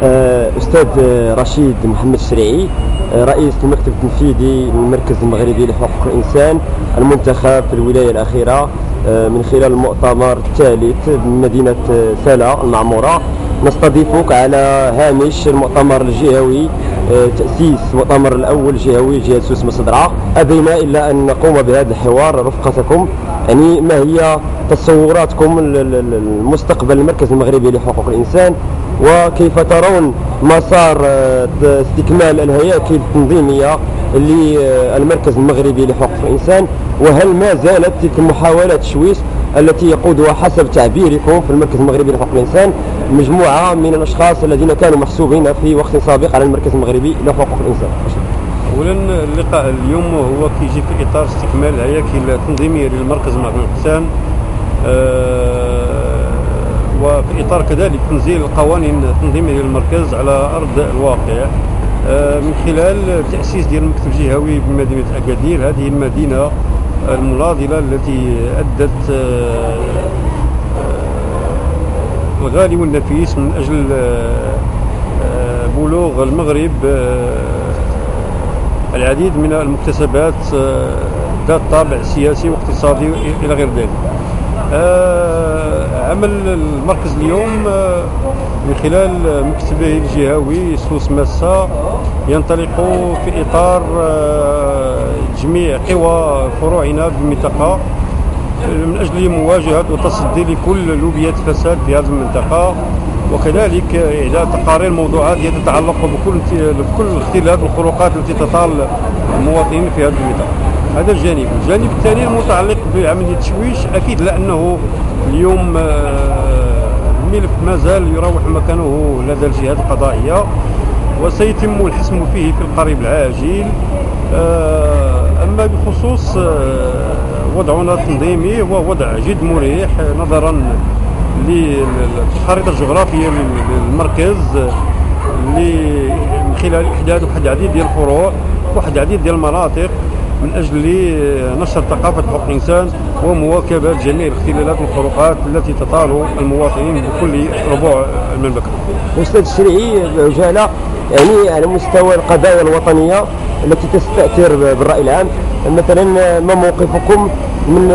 أستاذ رشيد محمد الشريعي، رئيس المكتب التنفيذي للمركز المغربي لحقوق الإنسان المنتخب في الولاية الأخيرة من خلال المؤتمر الثالث بمدينة سلا المعمورة. نستضيفك على هامش المؤتمر الجهوي، تأسيس المؤتمر الأول الجهوي جهة سوس مصدرة. أبينا إلا أن نقوم بهذا الحوار رفقتكم. يعني ما هي تصوراتكم المستقبل المركز المغربي لحقوق الإنسان، وكيف ترون مسار استكمال الهياكل التنظيمية للمركز المغربي لحقوق الإنسان، وهل ما زالت تلك محاولات التشويش التي يقودها حسب تعبيركم في المركز المغربي لحقوق الإنسان مجموعة من الأشخاص الذين كانوا محسوبين في وقت سابق على المركز المغربي لحقوق الإنسان؟ اولا اللقاء اليوم هو كيجي في اطار استكمال الهياكل التنظيميه للمركز المغربي للإنسان، وفي اطار كذلك تنزيل القوانين التنظيميه للمركز على ارض الواقع من خلال تاسيس ديال المكتب الجهوي بمدينه اكادير، هذه المدينه المناضله التي ادت الغالي والنفيس من اجل بلوغ المغرب العديد من المكتسبات ذات طابع سياسي واقتصادي إلى غير ذلك. عمل المركز اليوم من خلال مكتبه الجهوي سوس ماسا ينطلق في إطار جميع قوى فروعنا بالمنطقة من أجل مواجهة وتصدي لكل لوبيات فساد في هذه المنطقة، وكذلك إعداد تقارير موضوعات تتعلق بكل اختلاف الخروقات التي تطال المواطنين في هذه المنطقة. هذا الجانب. الجانب الثاني المتعلق بعملية التشويش، أكيد لأنه اليوم الملف ما زال يراوح مكانه لدى الجهات القضائية وسيتم الحسم فيه في القريب العاجل. أما بخصوص وضعنا التنظيمي هو وضع جد مريح نظرا للخريطة الجغرافية للمركز من خلال إحداث واحد العديد ديال الفروع واحد العديد ديال المناطق من أجل نشر ثقافة حقوق الإنسان ومواكبة جميع الاختلالات والخروقات التي تطال المواطنين بكل ربوع المملكة. أستاذ الشريعي، بعجالة يعني على مستوى القضايا الوطنية التي تستأثر بالرأي العام، مثلا ما موقفكم من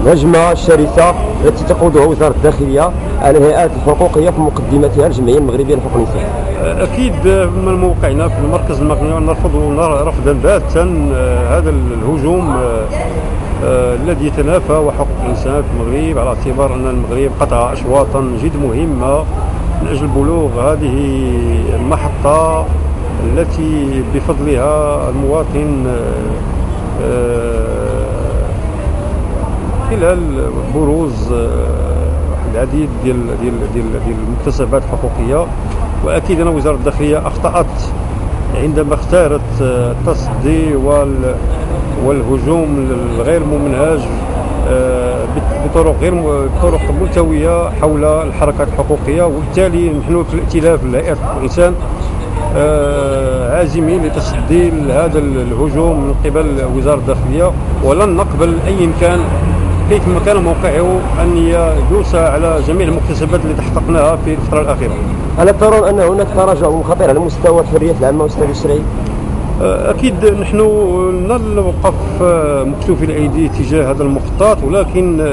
الهجمة الشرسة التي تقودها وزارة الداخلية على الهيئات الحقوقية في مقدمتها الجمعية المغربية لحقوق الإنسان؟ أكيد من موقعنا في المركز المغربي نرفض رفضا باتا هذا الهجوم الذي يتنافى وحقوق الإنسان في المغرب، على اعتبار أن المغرب قطع أشواطا جد مهمة من أجل بلوغ هذه المحطة التي بفضلها المواطن خلال بروز العديد ديال المكتسبات الحقوقيه. واكيد ان وزاره الداخليه اخطات عندما اختارت التصدي والهجوم الغير ممنهج بطرق ملتويه حول الحركات الحقوقيه، وبالتالي نحن في الائتلاف لهيئات حقوق الانسان عازمين لتصدي هذا الهجوم من قبل وزارة الداخلية، ولن نقبل أي إمكان كيفما كان موقعه أن يدوس على جميع المكتسبات التي تحققناها في الفترة الأخيرة. ألا ترون أن هناك تراجع خطير على مستوى الحريات العامة أستاذ الشريعي؟ أكيد نحن نوقف مكتوفي الأيدي تجاه هذا المخطط، ولكن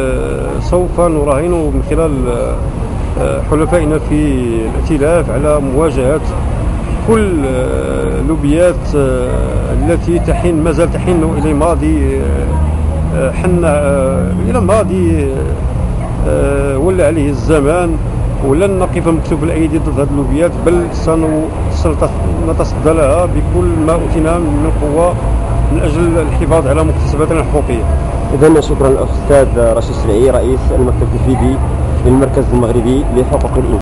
سوف نراهن من خلال حلفائنا في الائتلاف على مواجهة كل لوبيات التي ما زال تحن إلى ماضي إلى ماضي ولا عليه الزمان، ولن نقف مكتوف الأيدي ضد هذه اللوبيات، بل سنتصدى لها بكل ما أوتينا من قوة من أجل الحفاظ على مكتسباتنا الحقوقية. إذن شكرا الأستاذ رشيد الشريعي، رئيس المكتب التنفيذي للمركز المغربي لحقوق الإنسان.